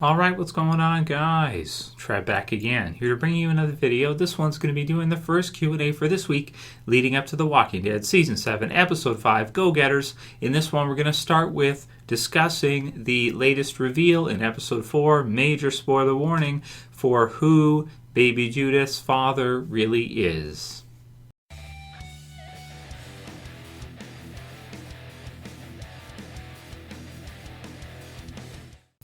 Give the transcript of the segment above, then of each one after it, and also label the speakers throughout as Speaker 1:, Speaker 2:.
Speaker 1: Alright, what's going on, guys? Trev back again, here to bring you another video. This one's going to be doing the first Q&A for this week, leading up to The Walking Dead Season 7, Episode 5, Go-Getters. In this one, we're going to start with discussing the latest reveal in Episode 4, major spoiler warning, for who baby Judith's father really is.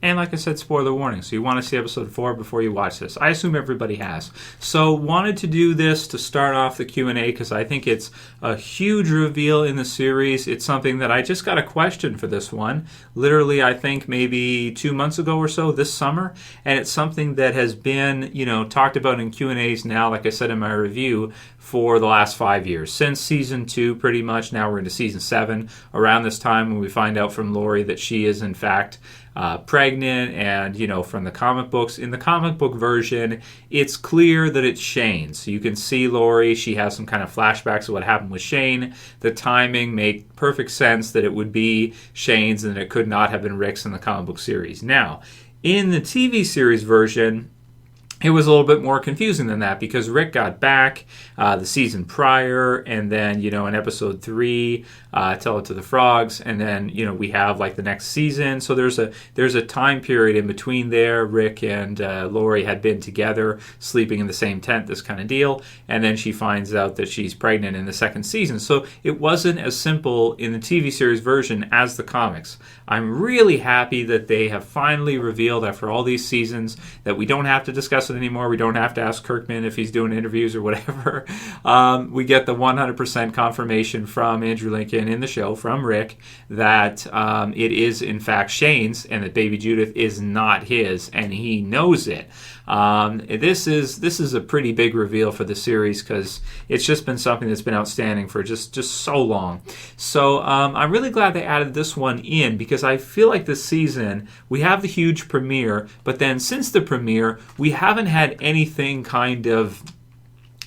Speaker 1: And like I said, spoiler warning, so you want to see episode 4 before you watch this. I assume everybody has. So wanted to do this to start off the Q&A because I think it's a huge reveal in the series. It's something that I just got a question for this one. Literally, I think maybe 2 months ago or so, this summer. And it's something that has been, talked about in Q&As now, like I said in my review, for the last 5 years. Since season 2, pretty much. Now we're into season 7. Around this time when we find out from Lori that she is, in fact, pregnant, and from the comic books, in the comic book version, it's clear that it's Shane. So you can see Lori, she has some kind of flashbacks of what happened with Shane. The timing made perfect sense that it would be Shane's and that it could not have been Rick's in the comic book series. Now, in the TV series version, it was a little bit more confusing than that because Rick got back the season prior, and then, in episode 3, Tell It to the Frogs, and then, we have like the next season. So there's a time period in between there. Rick and Lori had been together, sleeping in the same tent, this kind of deal, and then she finds out that she's pregnant in the second season. So it wasn't as simple in the TV series version as the comics. I'm really happy that they have finally revealed after all these seasons that we don't have to discuss it anymore. We don't have to ask Kirkman if he's doing interviews or whatever. We get the 100% confirmation from Andrew Lincoln in the show, from Rick, that it is in fact Shane's and that baby Judith is not his, and he knows it. This is a pretty big reveal for the series because it's just been something that's been outstanding for just so long. So I'm really glad they added this one in because I feel like this season we have the huge premiere, but then since the premiere we haven't had anything kind of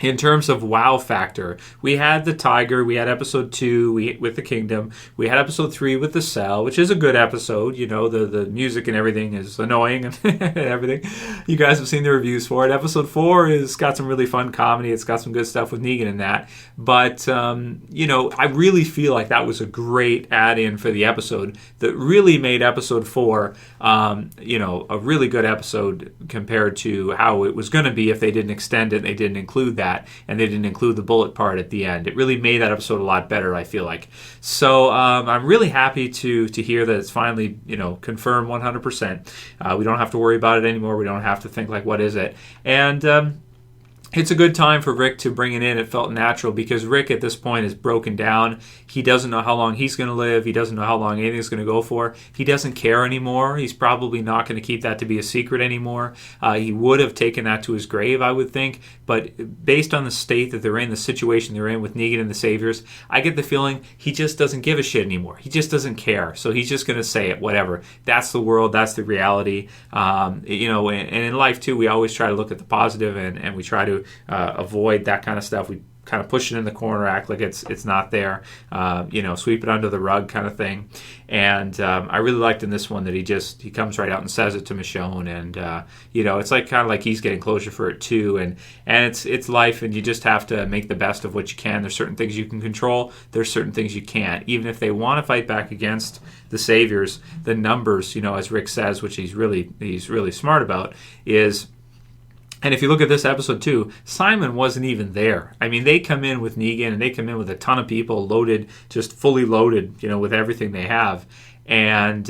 Speaker 1: in terms of wow factor. We had the Tiger, we had episode 2 with the Kingdom, we had episode 3 with the Cell, which is a good episode. The music and everything is annoying and everything. You guys have seen the reviews for it. Episode 4 has got some really fun comedy. It's got some good stuff with Negan in that. But, I really feel like that was a great add-in for the episode that really made episode 4, a really good episode compared to how it was going to be if they didn't extend it, they didn't include that, and they didn't include the bullet part at the end. It really made that episode a lot better, I feel like. So I'm really happy to hear that it's finally confirmed 100%. We don't have to worry about it anymore. We don't have to think like, what is it? And it's a good time for Rick to bring it in. It felt natural because Rick at this point is broken down. He doesn't know how long he's going to live. He doesn't know how long anything's going to go for. He doesn't care anymore. He's probably not going to keep that to be a secret anymore. He would have taken that to his grave, I would think. But based on the state that they're in, the situation they're in with Negan and the Saviors, I get the feeling he just doesn't give a shit anymore. He just doesn't care. So he's just going to say it, whatever. That's the world. That's the reality. And in life, too, we always try to look at the positive and we try to avoid that kind of stuff. We kind of push it in the corner, act like it's not there, sweep it under the rug kind of thing. And I really liked in this one that he comes right out and says it to Michonne, and it's like kind of like he's getting closure for it too. And it's life, and you just have to make the best of what you can. There's certain things you can control. There's certain things you can't. Even if they want to fight back against the Saviors, the numbers, as Rick says, which he's really smart about, is. And if you look at this episode too, Simon wasn't even there. I mean, they come in with Negan and they come in with a ton of people loaded, just fully loaded, with everything they have. And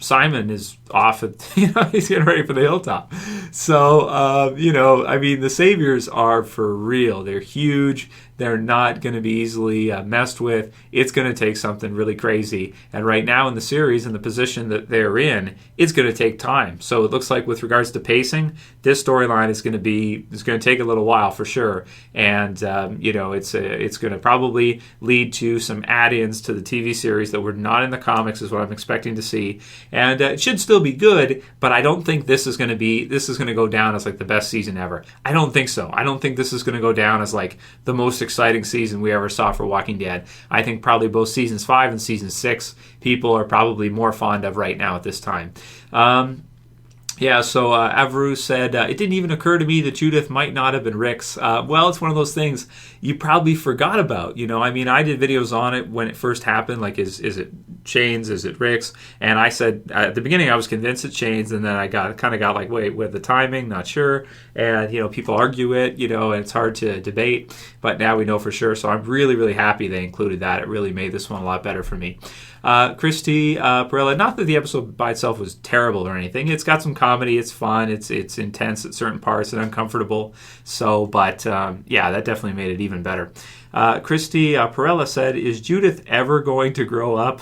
Speaker 1: Simon is off at, he's getting ready for the hilltop. So, the Saviors are for real. They're huge. They're not going to be easily messed with. It's going to take something really crazy. And right now in the series, in the position that they're in, it's going to take time. So it looks like with regards to pacing, this storyline is going to take a little while for sure. And it's going to probably lead to some add-ins to the TV series that were not in the comics, is what I'm expecting to see. And it should still be good, but I don't think this is going to go down as like the best season ever. I don't think so. I don't think this is going to go down as like the most exciting season we ever saw for Walking Dead. I think probably both seasons 5 and season 6 people are probably more fond of right now at this time. Yeah, so Auvro said, it didn't even occur to me that Judith might not have been Rick's. Well, it's one of those things you probably forgot about. I mean, I did videos on it when it first happened, like, is it Shane's, is it Rick's? And I said, at the beginning, I was convinced it's Shane's, and then I got like, wait, with the timing, not sure. And, people argue it, and it's hard to debate, but now we know for sure. So I'm really, really happy they included that. It really made this one a lot better for me. Christie, Parrella, not that the episode by itself was terrible or anything. It's got some comedy. It's fun. It's intense at certain parts and uncomfortable. So, but yeah, that definitely made it even better. Christie, Parrella said, is Judith ever going to grow up?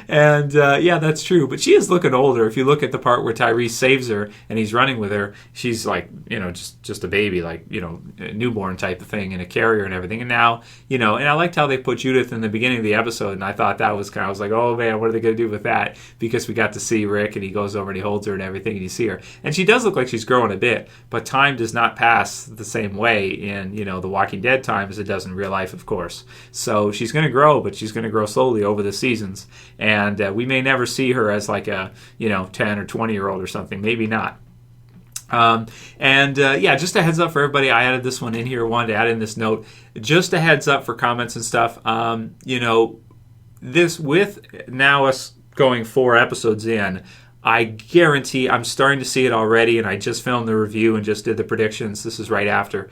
Speaker 1: And yeah, that's true. But she is looking older. If you look at the part where Tyrese saves her and he's running with her, she's like, just a baby, like, a newborn type of thing in a carrier and everything. And now, and I liked how they put Judith in the beginning of the episode. And I thought that was I was like, oh man, what are they going to do with that? Because we got to see Rick and he goes over and he holds her and everything and you see her. And she does look like she's growing a bit, but time does not pass the same way in, The Walking Dead time as it does in real life, of course. So she's going to grow, but she's going to grow slowly over the seasons. And we may never see her as like a, 10 or 20-year-old or something. Maybe not. Yeah, just a heads up for everybody. I added this one in here. Wanted to add in this note. Just a heads up for comments and stuff. This with now us going 4 episodes in, I guarantee I'm starting to see it already, and I just filmed the review and just did the predictions. This is right after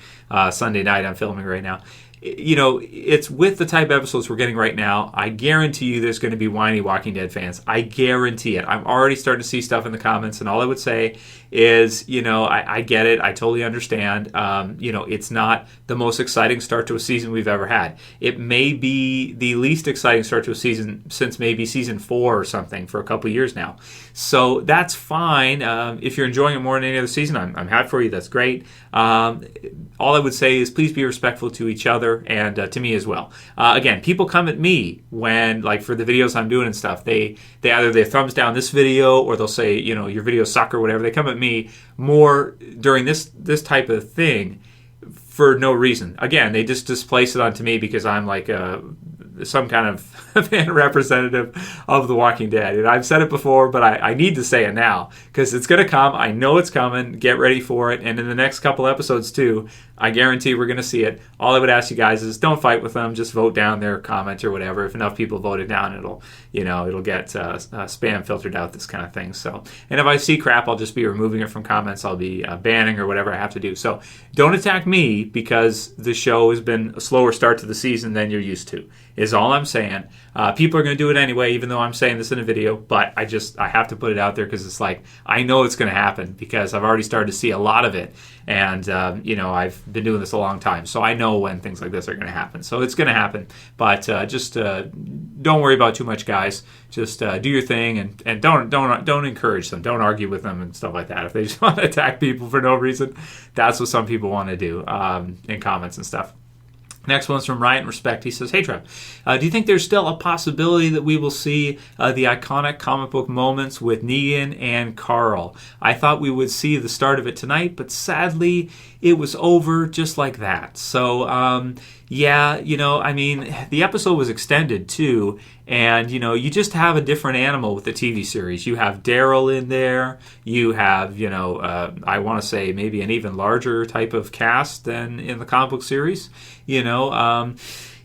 Speaker 1: Sunday night. I'm filming right now. It's with the type of episodes we're getting right now. I guarantee you there's going to be whiny Walking Dead fans. I guarantee it. I'm already starting to see stuff in the comments, and all I would say is, I get it. I totally understand. It's not the most exciting start to a season we've ever had. It may be the least exciting start to a season since maybe season 4 or something for a couple years now. So that's fine. If you're enjoying it more than any other season, I'm happy for you. That's great. All I would say is please be respectful to each other and to me as well. Again, people come at me when, like, for the videos I'm doing and stuff, they either they thumbs down this video or they'll say, your video suck or whatever. They come at me more during this type of thing for no reason. Again, they just displace it onto me because I'm like some kind of fan representative of The Walking Dead. And I've said it before, but I need to say it now because it's going to come. I know it's coming. Get ready for it. And in the next couple episodes too, I guarantee we're going to see it. All I would ask you guys is don't fight with them. Just vote down their comment or whatever. If enough people vote it down, it'll get spam filtered out, this kind of thing. So, and if I see crap, I'll just be removing it from comments. I'll be banning or whatever I have to do. So don't attack me because the show has been a slower start to the season than you're used to, is all I'm saying. People are going to do it anyway, even though I'm saying this in a video, but I have to put it out there because it's like, I know it's going to happen because I've already started to see a lot of it. And, I've been doing this a long time, so I know when things like this are going to happen. So it's going to happen, but just don't worry about too much, guys. Just do your thing and don't encourage them. Don't argue with them and stuff like that. If they just want to attack people for no reason, that's what some people want to do in comments and stuff. Next one's from RiotnRespect. He says, hey, Trev, do you think there's still a possibility that we will see the iconic comic book moments with Negan and Carl? I thought we would see the start of it tonight, but sadly, it was over just like that. So, the episode was extended too, and, you just have a different animal with the TV series. You have Daryl in there. You have, I want to say maybe an even larger type of cast than in the comic book series.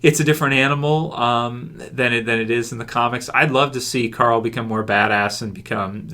Speaker 1: It's a different animal than it is in the comics. I'd love to see Carl become more badass and become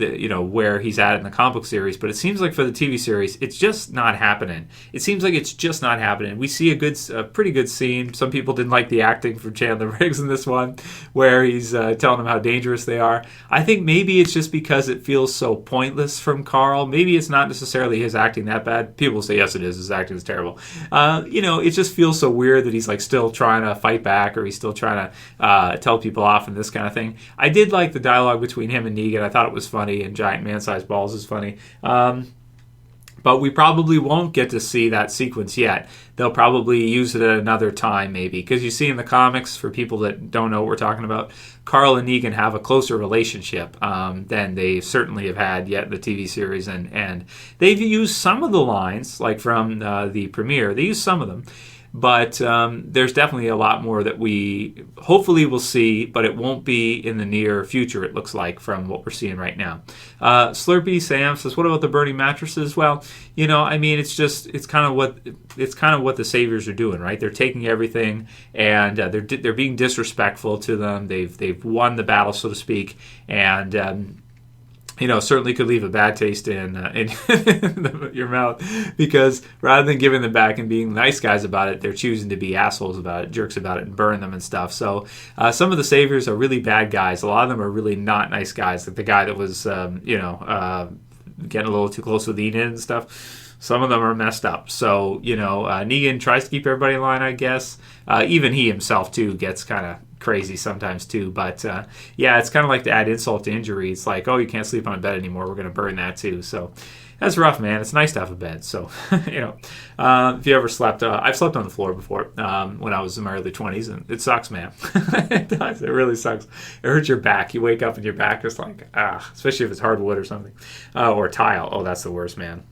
Speaker 1: where he's at in the comic book series, but it seems like for the TV series, it's just not happening. It seems like it's just not happening. We see a pretty good scene. Some people didn't like the acting from Chandler Riggs in this one, where he's telling them how dangerous they are. I think maybe it's just because it feels so pointless from Carl. Maybe it's not necessarily his acting that bad. People say yes, it is. His acting is terrible. It just feels so weird that he's like still trying to fight back, or he's still trying to tell people off and this kind of thing. I did like the dialogue between him and Negan. I thought it was funny, and giant man-sized balls is funny. But we probably won't get to see that sequence yet. They'll probably use it at another time, maybe. Because you see in the comics, for people that don't know what we're talking about, Carl and Negan have a closer relationship than they certainly have had yet in the TV series. And they've used some of the lines, like from the premiere. They used some of them. But there's definitely a lot more that we hopefully will see, but it won't be in the near future, it looks like, from what we're seeing right now. Slipry Sam says, what about the burning mattresses? Well, I mean, it's kind of what the saviors are doing, right? They're taking everything, and they're being disrespectful to them. They've won the battle, so to speak, and certainly could leave a bad taste in your mouth, because rather than giving them back and being nice guys about it, they're choosing to be assholes about it, jerks about it, and burn them and stuff. So some of the saviors are really bad guys. A lot of them are really not nice guys, like the guy that was, getting a little too close with Enid and stuff. Some of them are messed up. So, Negan tries to keep everybody in line, I guess. Even he himself, too, gets kind of crazy sometimes, too. But, it's kind of like to add insult to injury. It's like, oh, you can't sleep on a bed anymore. We're going to burn that, too. So that's rough, man. It's nice to have a bed. So, if you ever slept, I've slept on the floor before when I was in my early 20s, and it sucks, man. It does. It really sucks. It hurts your back. You wake up and your back is like, especially if it's hardwood or something. Or tile. Oh, that's the worst, man.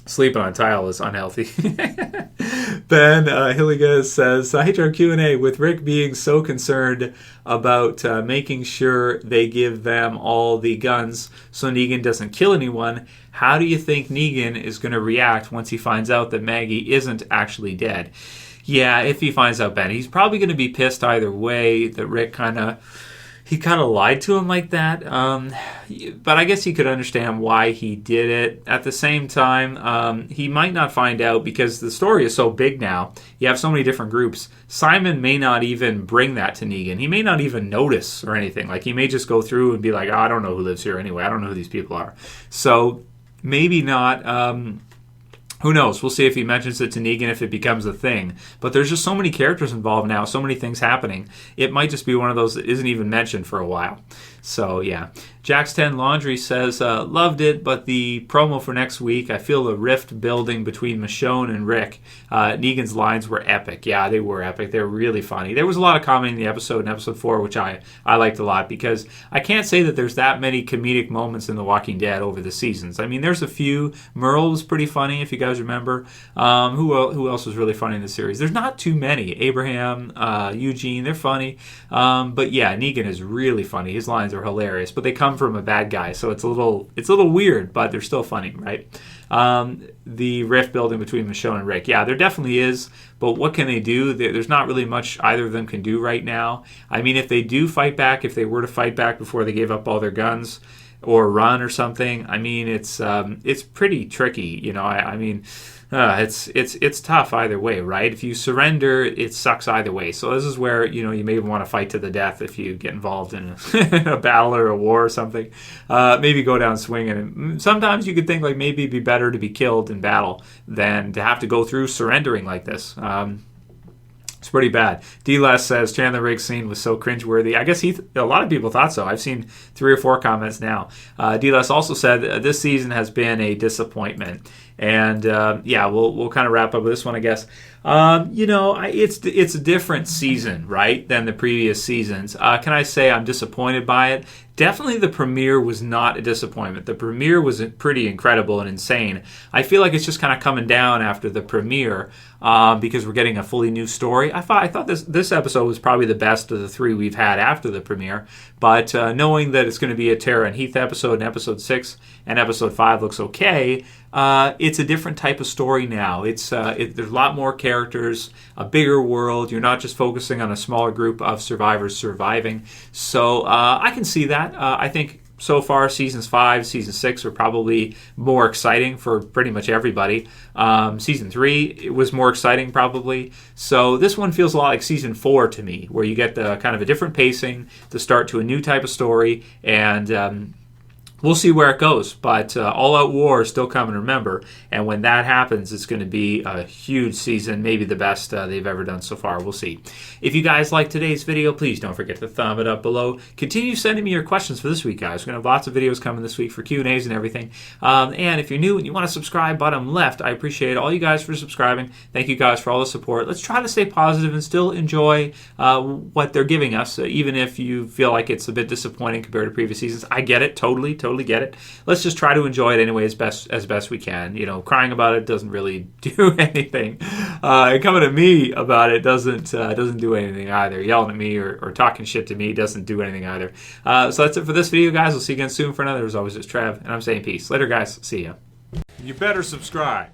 Speaker 1: Sleeping on tile is unhealthy. Ben Hilliga says, hey, our Q&A, with Rick being so concerned about making sure they give them all the guns so Negan doesn't kill anyone, how do you think Negan is going to react once he finds out that Maggie isn't actually dead? Yeah, if he finds out, Ben, he's probably going to be pissed either way that Rick kind of lied to him like that. But I guess he could understand why he did it. At the same time, he might not find out because the story is so big now. You have so many different groups. Simon may not even bring that to Negan. He may not even notice or anything. Like, he may just go through and be like, I don't know who lives here anyway. I don't know who these people are. So maybe not. Who knows? We'll see if he mentions it to Negan, if it becomes a thing. But there's just so many characters involved now, so many things happening. It might just be one of those that isn't even mentioned for a while. So, yeah. Jax10 Laundry says, loved it, but the promo for next week, I feel a rift building between Michonne and Rick. Negan's lines were epic. Yeah, they were epic. They were really funny. There was a lot of comedy in the episode, in episode 4, which I liked a lot, because I can't say that there's that many comedic moments in The Walking Dead over the seasons. I mean, there's a few. Merle was pretty funny, if you guys remember. Who else was really funny in the series? There's not too many. Abraham, Eugene, they're funny. But yeah, Negan is really funny. His lines are hilarious, but they come from a bad guy, so it's a little weird, but they're still funny, right? The rift building between Michonne and Rick, yeah, there definitely is, but what can they do? There's not really much either of them can do right now. I mean, if they do fight back, if they were to fight back before they gave up all their guns or run or something, I mean, it's pretty tricky, I mean, it's tough either way, right? If you surrender, it sucks either way. So this is where, you may want to fight to the death if you get involved in a battle or a war or something. Maybe go down swinging. And sometimes you could think like maybe it'd be better to be killed in battle than to have to go through surrendering like this. It's pretty bad. D-Les says Chandler Riggs scene was so cringeworthy. I guess a lot of people thought so. I've seen 3 or 4 comments now. D-Les also said this season has been a disappointment. And we'll kind of wrap up with this one, I guess. It's a different season, right, than the previous seasons. Can I say I'm disappointed by it? Definitely the premiere was not a disappointment. The premiere was pretty incredible and insane. I feel like it's just kind of coming down after the premiere because we're getting a fully new story. I thought this episode was probably the best of the 3 we've had after the premiere. But knowing that it's going to be a Tara and Heath episode, and episode 6 and episode 5 looks okay, it's a different type of story now. There's a lot more characters, a bigger world. You're not just focusing on a smaller group of survivors surviving. So I can see that. I think so far seasons 5, season 6 are probably more exciting for pretty much everybody. Season 3 it was more exciting probably. So this one feels a lot like season 4 to me, where you get the kind of a different pacing to start to a new type of story, and we'll see where it goes, but All Out War is still coming, remember. And when that happens, it's going to be a huge season, maybe the best they've ever done so far. We'll see. If you guys like today's video, please don't forget to thumb it up below. Continue sending me your questions for this week, guys. We're going to have lots of videos coming this week for Q&As and everything. And if you're new and you want to subscribe, bottom left, I appreciate all you guys for subscribing. Thank you guys for all the support. Let's try to stay positive and still enjoy what they're giving us, even if you feel like it's a bit disappointing compared to previous seasons. I get it, totally totally get it. Let's just try to enjoy it anyway as best we can. You know, crying about it doesn't really do anything. Coming to me about it doesn't do anything either. Yelling at me or talking shit to me doesn't do anything either. So that's it for this video, guys. We'll see you again soon for another. As always, it's Trev, and I'm saying peace. Later, guys. See ya.
Speaker 2: You better subscribe.